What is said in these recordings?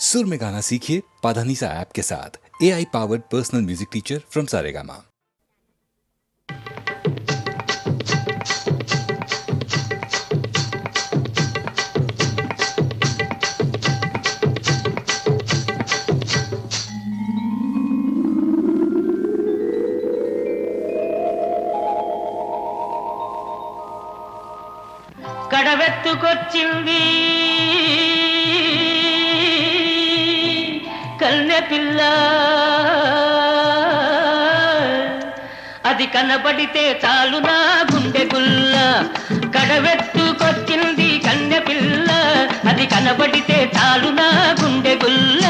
सुर में गाना सीखिए पाधानीसा ऐप के साथ। AI powered personal music teacher from Saregama. కడవెత్తుకొచ్చింది కన్నె పిల్ల, అది కనబడితే చాలు నా గుండె గుల్ల. కడవెత్తుకొచ్చింది కన్నె పిల్ల, అది కనబడితే చాలు నా గుండె గుల్ల.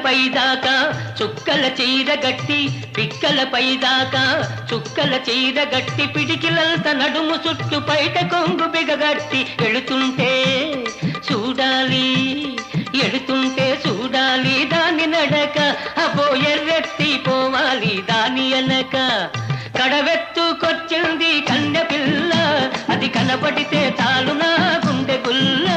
పైదాకా చుక్కల చీర గట్టి, పిక్కల పైదాకా చుక్కల చీర గట్టి, పిడికిలంత నడుము చుట్టు పైట కొంగు బిగగట్టి, ఎడుతుంటే చూడాలి ఎడుతుంటే చూడాలి దాని నడక, అబో ఎర్రెత్తి పోవాలి దాని అనక. కడవెత్తుకొచ్చింది కన్నె పిల్ల, అది కనబడితే చాలు నా గుండె గుల్ల.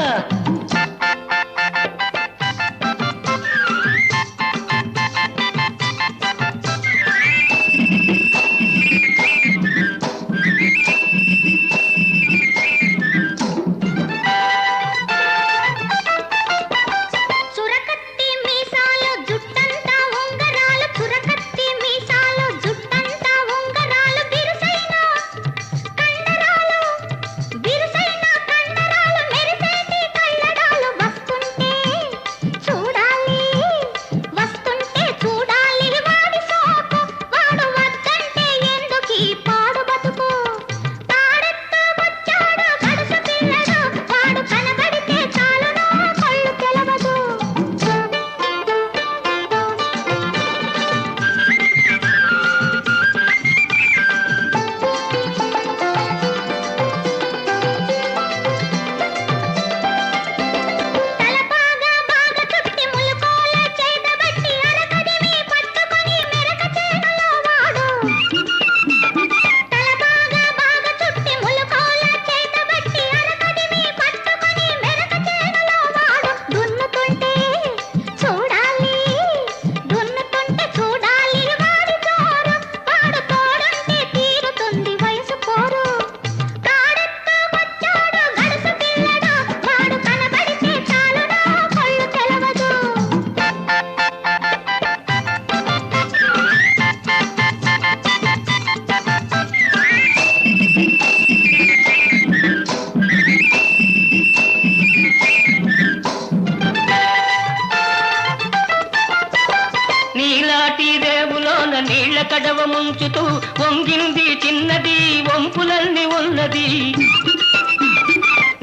నీళ్ల కడవ ముంచుతూ వంగింది చిన్నది, వంపులన్నీ ఉన్నది.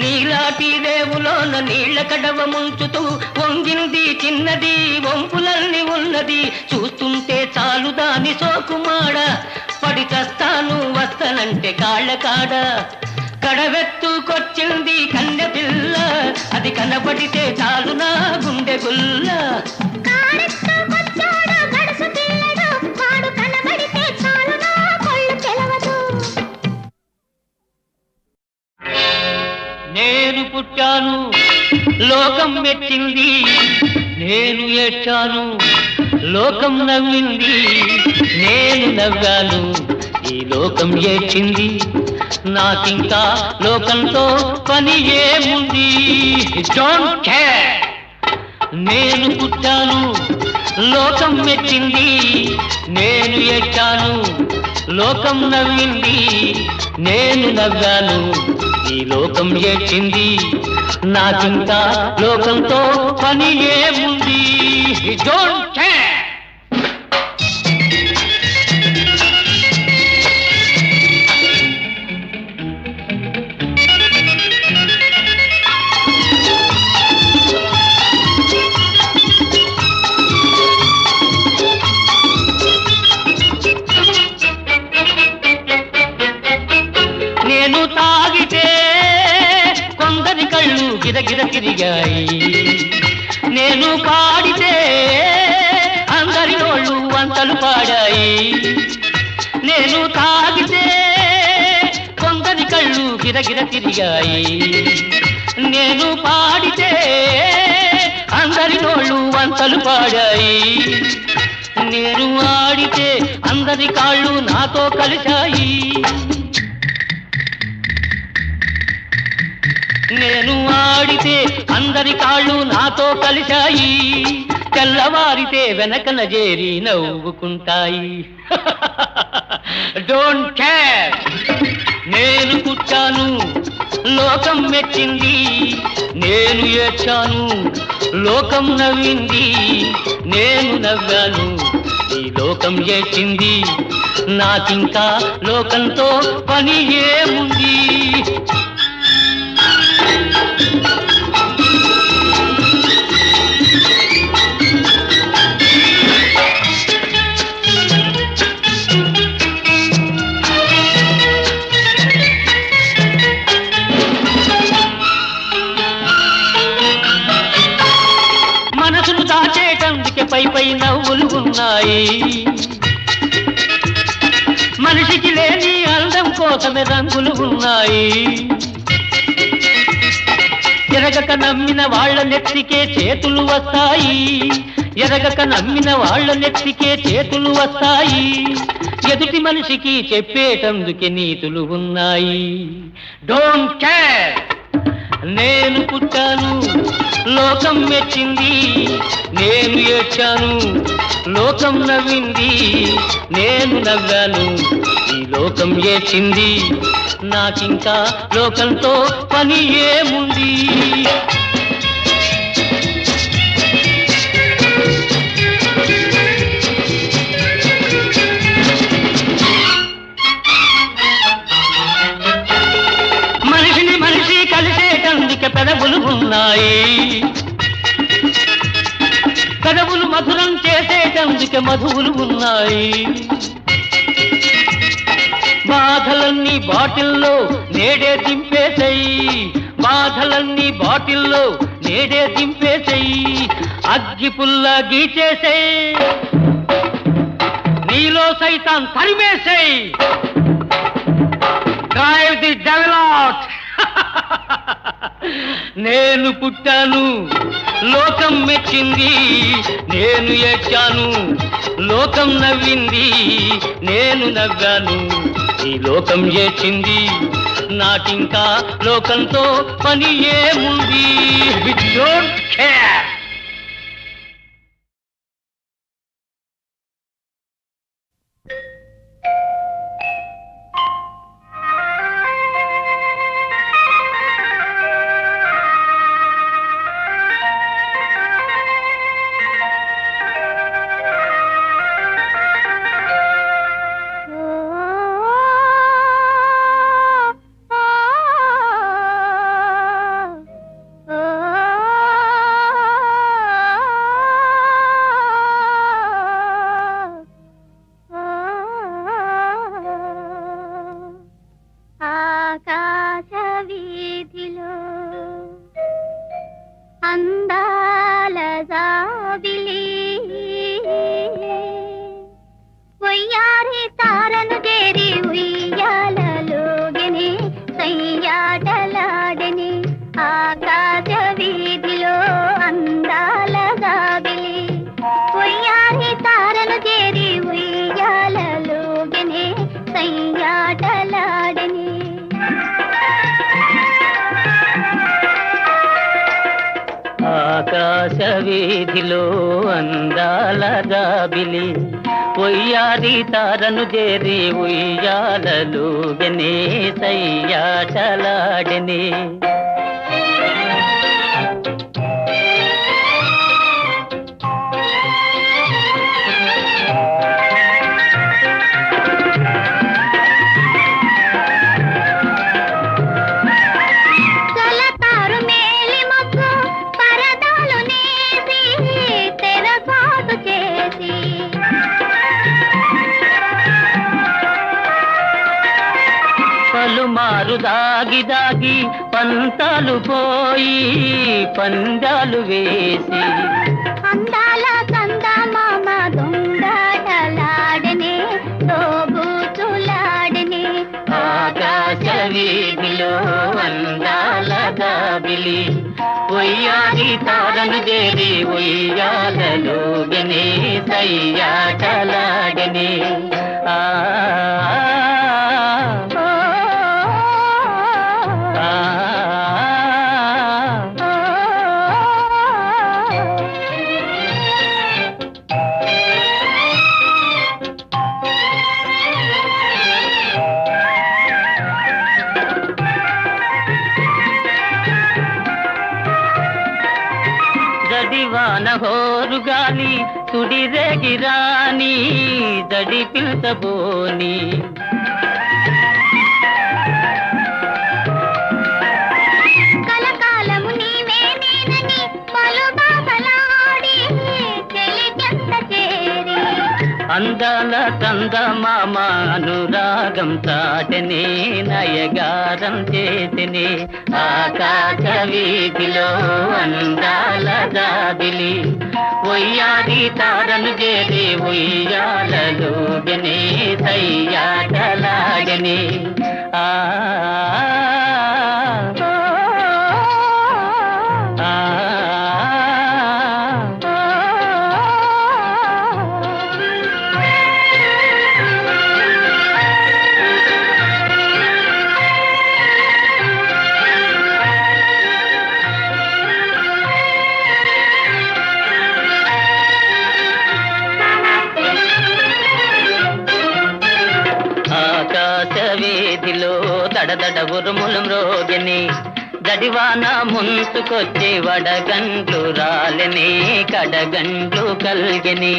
నీలాటి రేవులోన నీళ్ల కడవ ముంచుతూ వంగింది చిన్నది, వంపులన్నీ ఉన్నది. చూస్తుంటే చాలు దాని సోకుమాడ, పడి చస్తాను వస్తనంటే కాళ్ళ కాడ. కడవెత్తుకొచ్చింది కన్నె పిల్ల, అది కనబడితే చాలు నా గుండె గుల్ల. నేను పుట్టాను లోకం మెచ్చింది, నేను ఏడ్చాను లోకం నవ్వింది. నేను నవ్వాను ఈ లోకం ఏడ్చింది, నాకింకా లోకంతో పని ఏముంది. Don't care. నేను పుట్టాను లోకం మెచ్చింది, నేను ఏడ్చాను లోకం నవ్వింది. నేను నవ్వాను ఈ లోకం ఏడ్చింది, నాకింకా లోకంతో పని ఏముంది. Don't care. తాగితే కొందరి కళ్ళు గిరగిర తిరిగాయి, నేను పాడితే అందరి నోళ్ళు వంతలు పాడాయి. నేను తాగితే కొందరి కళ్ళు గిరగిర తిరిగాయి, నేను పాడితే అందరి నోళ్ళు వంతలు పాడాయి. నేను ఆడితే అందరి కాళ్ళు నాతో కలిశాయి. నేను ఆడితే అందరి కాళ్ళు నాతో కలిశాయి, తెల్లవారితే వెనకన చేరి నవ్వుకుంటాయి. డోంట్ కేర్, నేను పుట్టాను లోకం మెచ్చింది, నేను ఏడ్చాను లోకం నవ్వింది, నేను నవ్వాను ఈ లోకం ఏడ్చింది. నాకింకా లోకంతో పని ఏముంది? మనసును దాచేటందుకే పై పై నవ్వులు ఉన్నాయి, మనిషికి లేని అందం కోసమే రంగులు ఉన్నాయి. ఎరగక నమ్మిన వాళ్ళ నెత్తికే చేతులు వస్తాయి, ఎరగక నమ్మిన వాళ్ళ నెత్తికే చేతులు వస్తాయి. ఎదుటి మనిషికి చెప్పేటందుకే నీతులు ఉన్నాయి. డోంట్ కేర్, నేను పుట్టాను లోకం మెచ్చింది, నేను ఏడ్చాను లోకం నవ్వింది, నేను నవ్వాను ఈ లోకం ఏడ్చింది. నాకింకా లోకంతో పని ఏముంది? మనిషిని మనిషి కలిసేటందుకే పెదవులు ఉన్నాయి, పెదవులు మధురం చేసేటందుకే మధువులు ఉన్నాయి. బాధలన్నీ బాటిల్లో నేడే దింపేసేయి, బాధలన్నీ బాటిల్లో నేడే దింపేసేయి. అగ్గి పుల్ల గీచేసేయి, నీలో సైతాన్ తరిమేసేయి. Drive the devil out. నేను పుట్టాను లోకం మెచ్చింది, నేను ఏడ్చాను లోకం నవ్వింది, నేను నవ్వాను ఈ లోకం ఏడ్చింది. నాకింకా లోకంతో పని ఏముంది? Don't care. అందాల జాబిలి వయ్యారి తారను చేరి ఉయ్యాలలోగని సయ్యాటలాడని ఆకాశ వీధిలో అందాల జాబిలి వయ్యారి తారను చేరి ఉయ్యాలలోగని సయ్యాటలాడని ఆకాశ వీధిలో అందాల జాబిలి ఒయ్యారి తారను చేరి ఉయ్యాలలుగనే సయ్యాటలాడనే. పలుమారు దాగి దాగి పంతాలు పోయి పందాలు వేసి అందాల కందమామ దొంగటలాడనే తోబూచులాడనే ఆకాశ వీధిలో అందాల గాబిలి ఒయ్యారి తారను చేరి ఒయ్యాలలోగనే సయ్యాటలాడనే ఆ జడివాన హోరు గాలి తుడిరేగిరాని దడి పిలుచబోని కలకాలము నీవే నేనని పలుబాబలాడి చెలికెంత చేరి అందాల చందమామ అనురాగం చాటనే నయగారం చేతనే ఆకాశ వీధిలో అందాల గాబిలి ఒయ్యారి తారను చేరి ఒయ్యాలలోగనే సయ్యాటలాడనే ఆ ఆకాశ వీధిలో దడదడ ఉరుములు మ్రోగిని జడివాన ముంచుకొచ్చి వడగండ్లు రాలని కడగండ్లు కల్గిని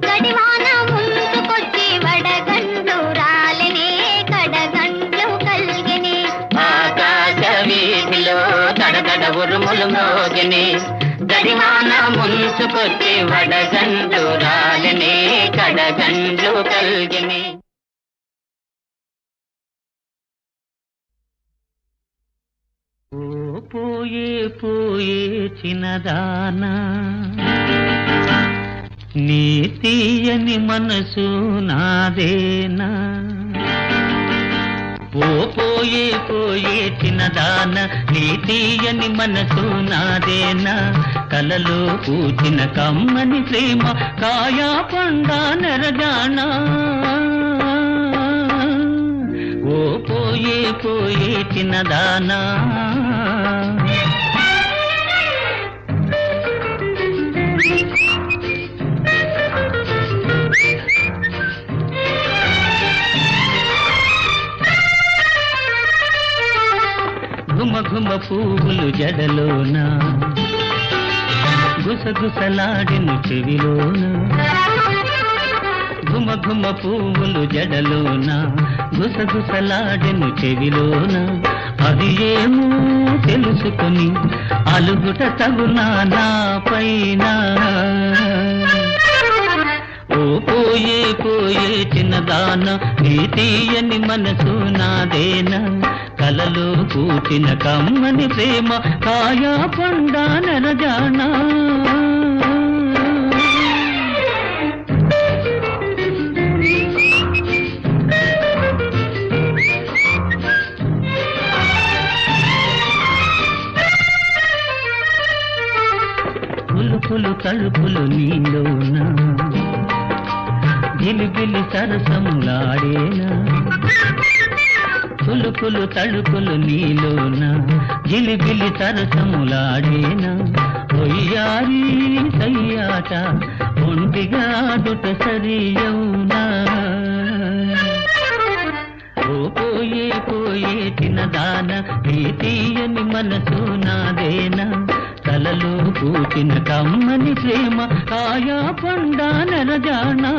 గడివాన ముందుకొచ్చి వడగండ్లు రాలనే కడగండ్లు కల్గిని ఆకాశ వీధిలో దడదడ ఉరుములు మ్రోగిని జడివాన ముంచుకొచ్చి వడగండ్లు రాలని కడగండ్లు కల్గిని ఓ పోయే పోయే చిన్నదానా నీ తీయని మనసు నాదేనా ఓ పోయే పోయే చిన్నదాన నీ తీయని మనసు నాదేనా కలలో పూచిన కమ్మని ప్రేమ కాయా పండా నెరజానా ఓ పోయే పోయే చిన్నదానా ఘుమ ఘుమ పువ్వులు జడలోన గుసగుసలాడిన చెవిలోన ఘుమ ఘుమ పువ్వులు జడలోన గుసగుసలాడిన చెవిలోన అది ఏమో తెలుసుకొని అలుగుట తగునా నా పైన ఓ పోయే పోయే చిన్నదాన నీ తీయని మనసు నాదేనా కలలో కూచిన కమ్మని ప్రేమ కాయా పండా నరజానా పులుపులు తలుపులు నీలోనా గిలిగిలి సరసములాడేనా పులుపులు తలుపులు నీలోన గిలిగిలి సరసములాడేనా ఒయ్యారి సయ్యాట ఒంటిగా దుట సరియౌనా ఓ పోయే పోయే చిన్నదాన నీ తీయని మనసు నాదేనా కలలో కూచిన కమ్మని ప్రేమ కాయా పండా నరజానా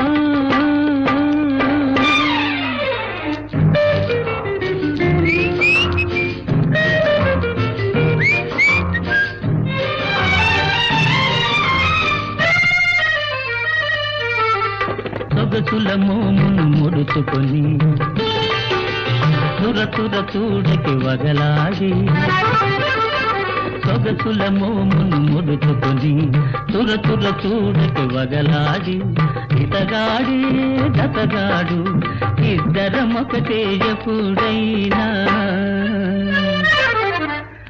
సొగసుల మోమును ముడుచుకొని తుర తుర చూడకి వగలాడి సొగసుల మోమును ముడుచుకొని తుర తుర చూడకి వగలాడి ఇతగాడి జతగాడు ఇద్దరమొకటే ఎప్పుడైనా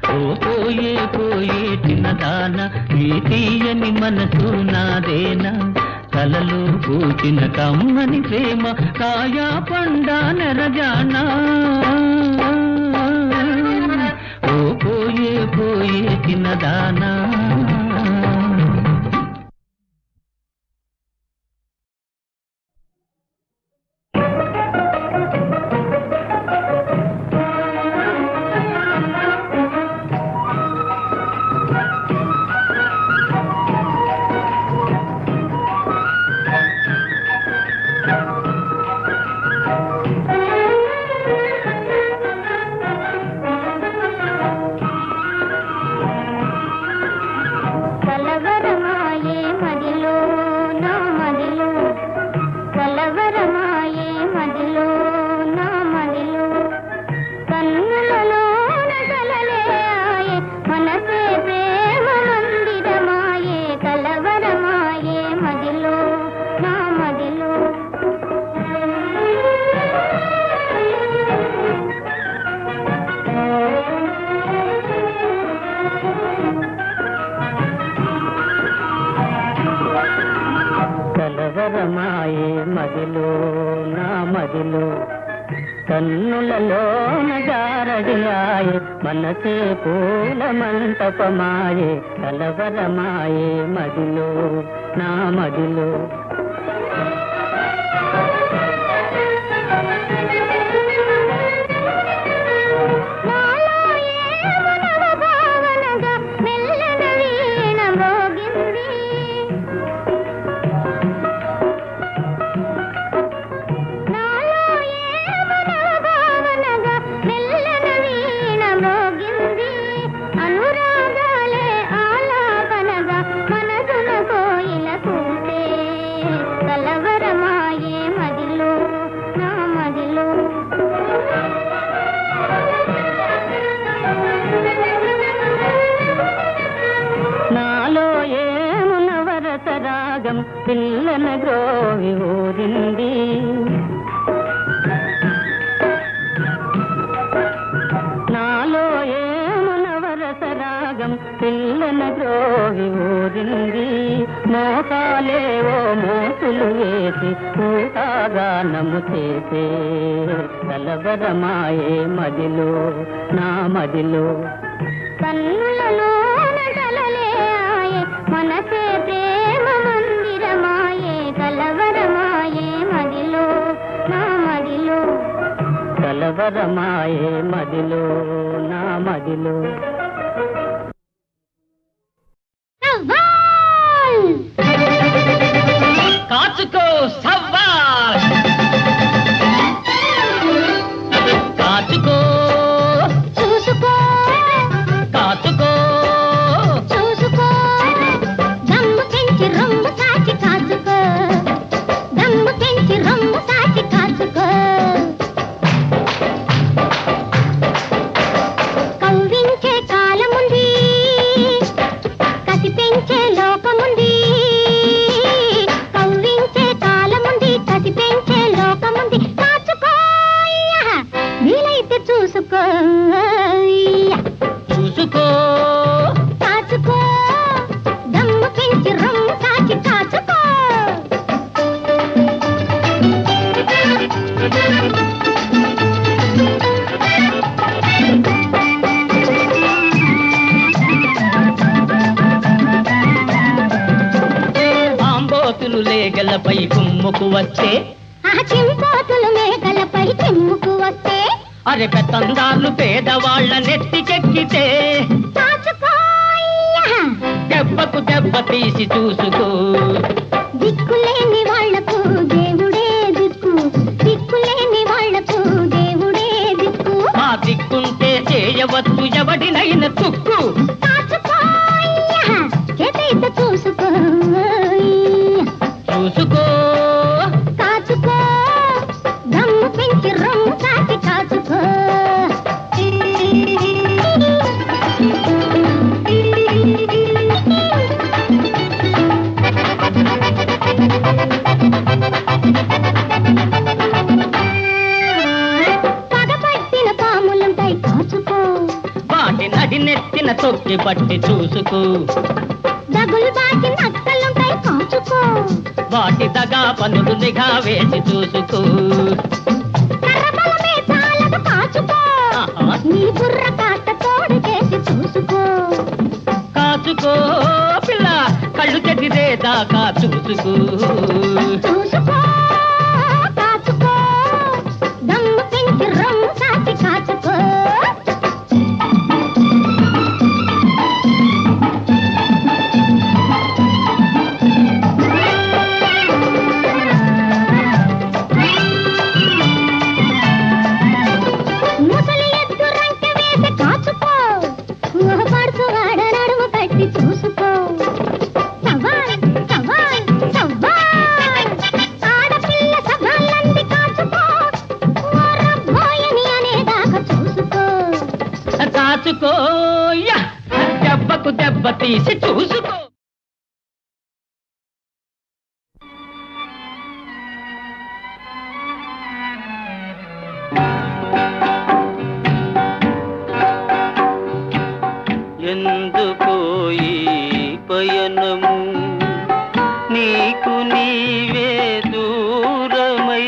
ఓ పోయే పోయే చిన్నదాన ఈ తీయని మనసు నాదేనా కలలు పూచిన కమ్మని ప్రేమ కాయా పండా నెరజానా ఓ పోయే పోయే చిన్నదానా కలవరమాయే మదిలో నా మదిలో కన్నులలో నగారడియాయే మనసే పూల మంటపమాయే కలవరమాయే మదిలో నా మదిలో పిల్లన గ్రోవి ఊరింది నాలో ఏమునవరస రాగం పిల్లన గ్రోవి ఊరింది మోకాలేవో మోసులు వేసి ఊహాగానము చేసే కలవరమాయే మదిలో నా మదిలో కన్నులలో మనసే ప్రేమ మందిరమాయే కలవరమాయే మదిలో నా మదిలో కలవరమాయే మదిలో నా మదిలో కాచుకో సవాల్ కాచుకో చూసుకో కాచుకో లేగలపై కుమ్ముకు వచ్చే చింపోతులు మేకలపై చిమ్ముకు వస్తే అరే పెత్తందాలు పేదవాళ్ల నెత్తికెక్కితే దెబ్బకు దెబ్బ తీసి చూసుకో దిక్కులేని వాళ్లకు దేవుడే దిక్కు దిక్కులేని వాళ్లకు దేవుడే దిక్కు ఆ దిక్కుంటే చేయవచ్చు ఎవడినైన తుక్కు చూసుకో చూసుకో కాచుకో దమ్ము పెంచి రమ్ము కాచి కాచుకో అది నెత్తిన తొక్కి పట్టి చూసుకో. దగులు బాకి నక్కలుంటాయి కాచుకో. వాటి దగా పనులు నిఘా వేసి చూసుకో. కర్రబలమే చాలదు కాచుకో. నీ బుర్ర కాట తోడు చేసి చూసుకో. కాచుకో పిల్ల కళ్ళు చెదిరే దాకా చూసుకో. చూసుకో కాచుకో. దమ్ము పెంచి రమ్ము కాచి కాచుకో. ముసలి ఎద్దు రంక వేసి కాచుకో. మొహపడుతూ వాడ నడుము కట్టి చూసుకో. సవాల్ సవాల్ సవాల్. ఆడపిల్ల సవాళ్ళంది కాచుకో. ఓరబ్బోయని అనేదాకా చూసుకో. కాచుకో యా! దెబ్బకు దెబ్బ తీసి చూసుకో. ఎందుకో ఈ పయనము నీకు నీవే దూరమై.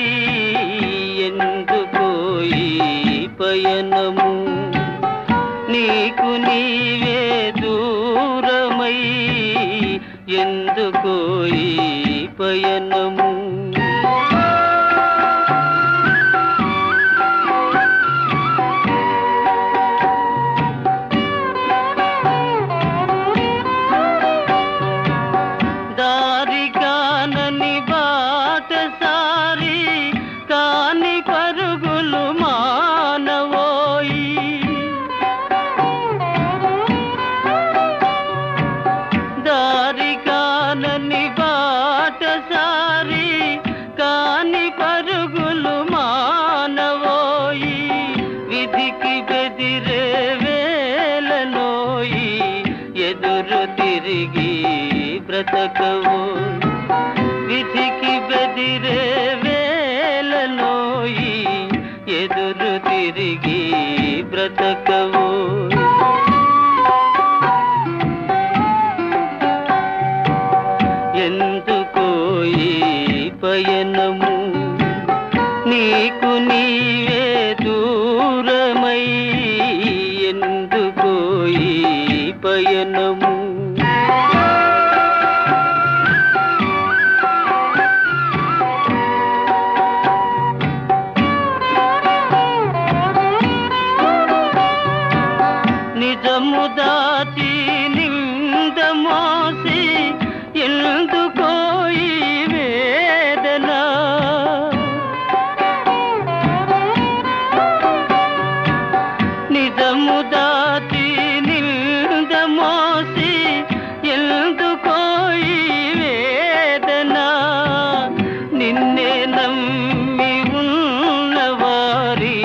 ఎందుకో ఈ పయనము నీకు నీవే దూరమై. ఎందుకో ఈ పయనము. దారిగానని బాటసారి కాని పరుగులు మానవోయి. దారిగానని బాటసారి కాని పరుగులు మానవోయి. విధికి బెదిరే వేలనోయి. ఎదురు తిరిగి బ్రతకవో. విధికి బెదిరే వేలనోయి. ఎదురు తిరిగి బ్రతకవో. ఎందుకో ఈ పయనము నీకు నీవే దూరమై. ఎందుకో ఈ పయనము. నిజము దాచి నింద మోసి ఎందుకో ఈ వేదన. నిజము దాచి నింద మోసి ఎందుకో ఈ వేదన. నిన్నే నమ్మి ఉన్నవారి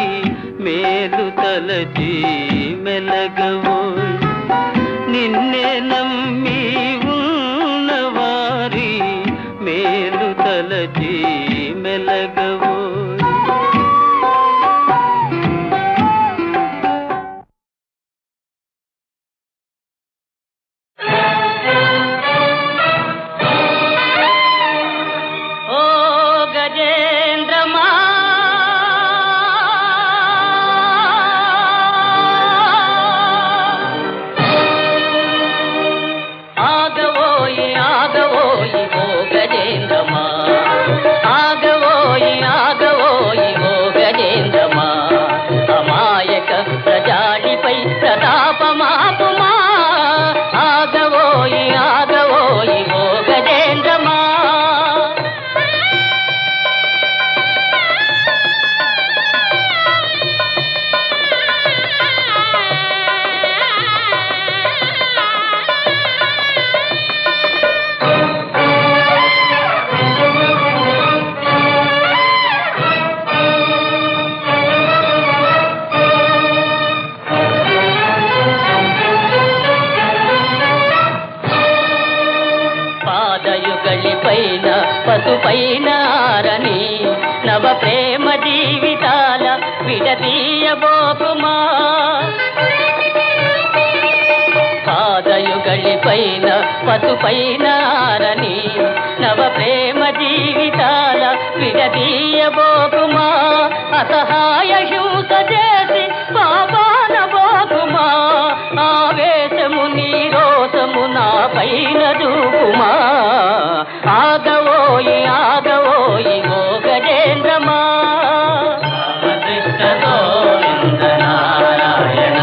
మేలు తలచి మెలగవో. నిన్నే నమ్మి ఉన్నవారి మేలు తలచి మెలగవో. ఓ గజేంద్రమా ఆగవోయి ఆగవోయి ఓ గజేంద్రమా. ఆగవోయి ఆగవోయి ఓ గజేంద్రమా. అమాయక ప్రజాడిపై ప్రతాపమాపుమా. ఆగవోయి ఆగవోయి ఓ గజేంద్రమా. పాదయుగళిపైన పసుపైన ఆరని నవ ప్రేమ జీవితాల విడదీయబోకుమా. పైనారని నవ ప్రేమ జీవితాల విడదీయబోకుమా అసహాయ హింస చేసి పాపానబోకుమా ఆవేశము నీ రోషము నా పైన చూపుమా ఆగవోయి ఆగవోయి ఓ గజేంద్రమా కృష్ణ గోవింద నారాయణ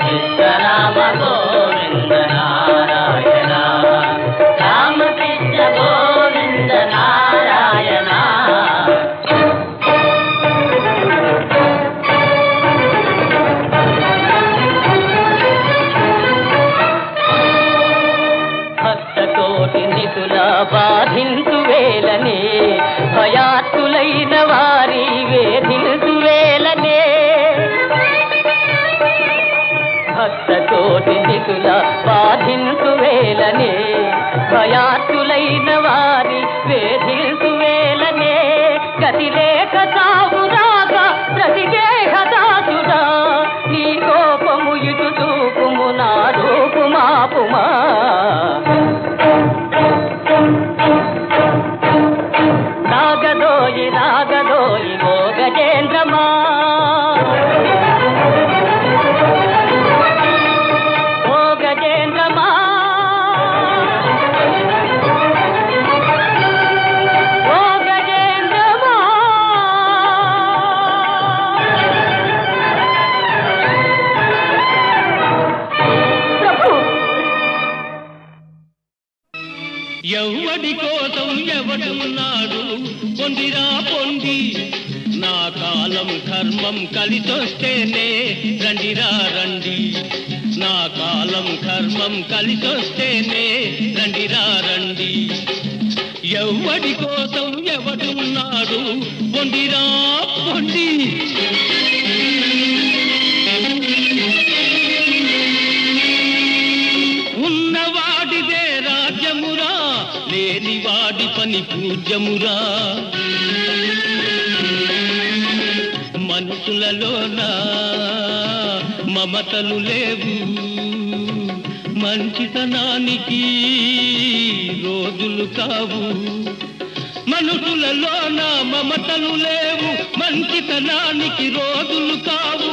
కృష్ణ రామ గోవింద నారాయణ రామకృష్ణ గోవింద నారాయణ భక్తకోటి నిధుల బాధించు వేలనే భయాత్తులైన వారి వేధించు వేలనే భక్తకోటి నిధుల బాధించు వేలనే భయాత్తులైన వారి వేధించు వేలనే గతి లేక సాగురాక ప్రతిదేహదాసుడా నీ కోపము ఇటు చూపుము నా రూపుమాపుమా రాగదోయి రాగదోయి ఓ గజేంద్రమా ఓ గజేంద్రమా ఓ గజేంద్రమా ప్రభు ఎవడి కోసం ఎవడున్నాడు పొందిరా పొంది నా కాలం ధర్మం కలిసొస్తేనే రండిరా రండి నా కాలం ధర్మం కలిసొస్తేనే రండిరా రండి ఎవడి కోసం ఎవడున్నాడు పొందిరా పొండి ఉన్నవాడిదే రాజ్యమురా లేనివాడి పని పూజ్యమురా మనుషులలోన మమతలు లేవు మంచితనానికి రోజులు కావు మనుషులలోన మమతలు లేవు మంచితనానికి రోజులు కావు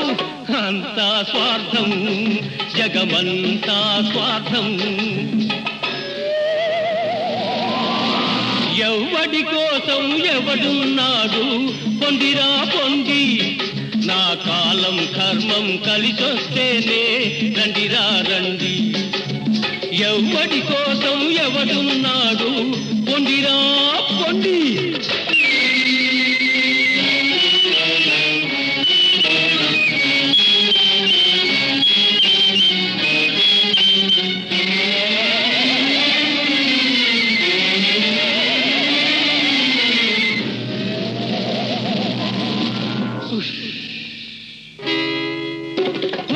అంతా స్వార్థం జగమంతా స్వార్థం ఎవడి కోసం ఎవడున్నాడు పొందిరా పొంది నా కాలం కర్మం కలిసొస్తేనే రండిరా రండి ఎవడి కోసం ఎవడున్నాడు పొందిరా పొండి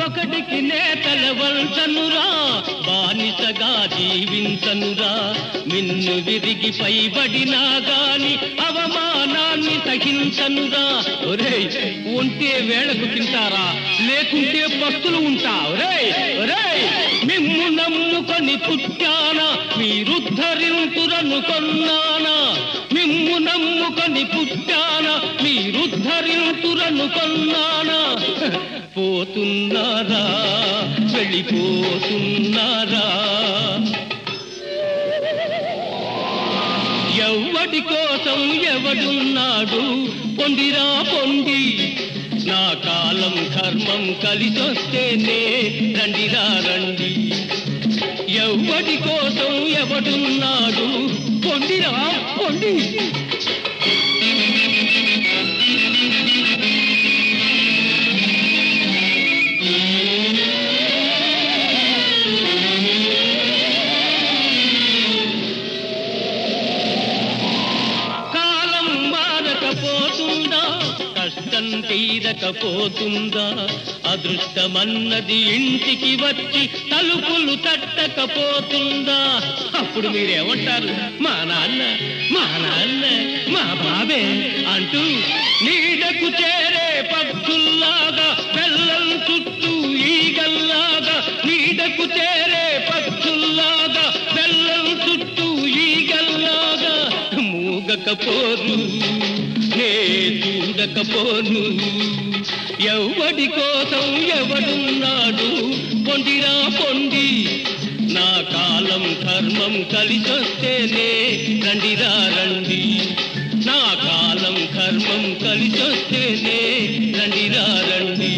ఒకటికి నేతల వంచనురా బానిసగా జీవించనురా మిన్ను విరిగి పైబడినా గాని అవమానాన్ని సహించనురా ఒరేయ్ ఉంటే వేళకు తింటారా లేకుంటే పస్తులు ఉంటా ఒరేయ్ ఒరేయ్ మిమ్ము నమ్ముకొని పుట్టానా మీరుద్ధరింతురనుకొన్నానా మిమ్ము నమ్ముకొని పుట్టానా మీరుద్ధరింతురనుకొన్నానా పోతున్నారా వెళ్ళిపోతున్నారా ఎవడి కోసం ఎవడున్నాడు పొందిరా పొంది నా కాలం కర్మం కలిసొస్తేనే రండిరా రండి ఎవడి కోసం ఎవడున్నాడు పొందిరా పొండి కాలం మారకపోతుందా కష్టం తీరకపోతుందా అదృష్టమన్నది ఇంటికి వచ్చి తలుపులు తట్టకపోతుందా అప్పుడు మీరేమంటారు మా నాన్న మా బాబే అంటూ నీడకు చేరే పక్షుల్లాగా బెల్లం చుట్టూ ఈగల్లాగా నీడకు చేరే పక్షుల్లాగా బెల్లం చూడకపోరు నే చూడకపోను ఎవడి కోసం ఎవడున్నాడు పొండిరా పొండి నా కాలం కర్మం కలిసొస్తేనే రండిరా రండి నా కాలం కర్మం కలిసొస్తేనే రండిరా రండి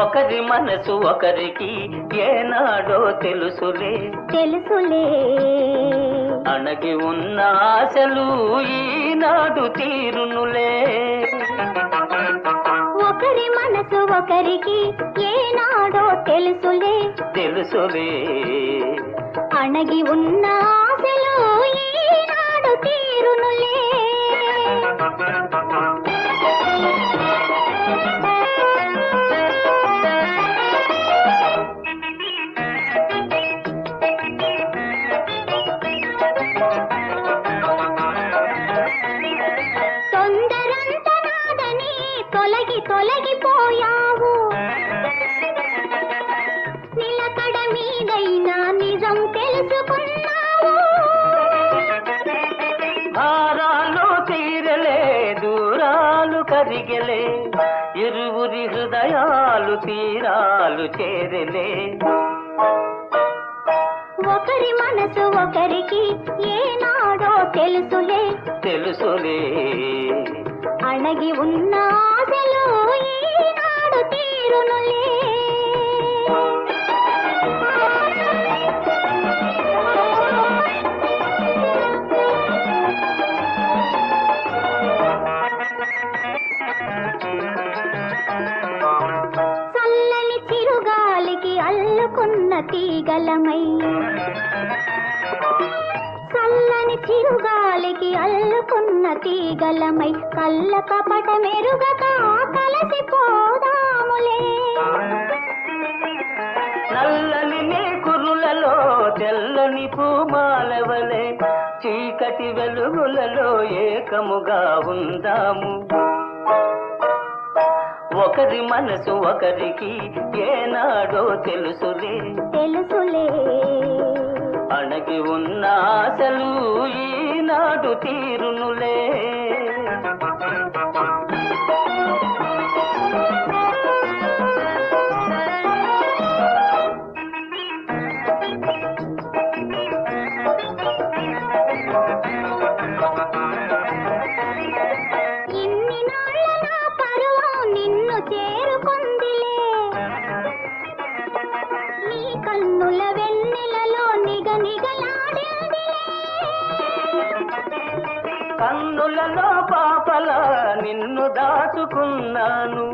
ఒకరి మనసు ఒకరికి ఏనాడో తెలుసులే తెలుసులే అణగి ఉన్న ఆశలు ఈనాడు తీరునులే ఒకరి మనసు ఒకరికి ఏనాడో తెలుసులే తెలుసులే అణగి ఉన్న ఆశలు ఈనాడు తీరునులే తొలగిపోయావు నిలకడ మీదైనా నిజం తెలుసుకున్నావు భారాలు తీరలే దూరాలు కరిగలే ఇరువురి హృదయాలు తీరాలు చేరలే ఒకరి మనసు ఒకరికి ఏనాడో తెలుసులే తెలుసులే అణగి ఉన్న ఆశలు ఈనాడు తీరునులే చల్లని చిరుగాలికి అల్లుకున్న తీగలమై చల్లని చిరుగాలికి అల్లుకున్న తీగలమై కళ్ళ కపట మెరుగక కలసిపోదాములే నల్లని నీ కురులలో తెల్లని పూమాలవలే చీకటి వెలుగులలో ఏకముగా ఉందాము ఒకరి మనసు ఒకరికి ఏనాడో తెలుసులే తెలుసులే అణగి ఉన్న ఆశలు ఈనాడు తీరునులే ఇన్ని నాళ్ళ నా పరువం నిన్ను చేరుకుందిలే నీ కన్నుల వెన్నెలలో నిగనిగలాడిందిలే కన్నులలో పాపల నిన్ను దాచుకున్నాను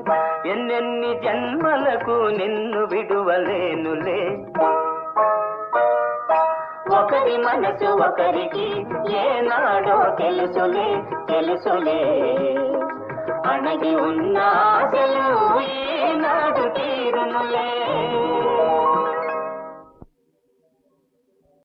ఎన్నెన్ని జన్మలకు నిన్ను విడువలేనులే ఒకరి మనసు ఒకరికి ఏనాడో తెలుసులే తెలుసులే అణగి ఉన్న ఆశలు ఈనాడు తీరునులే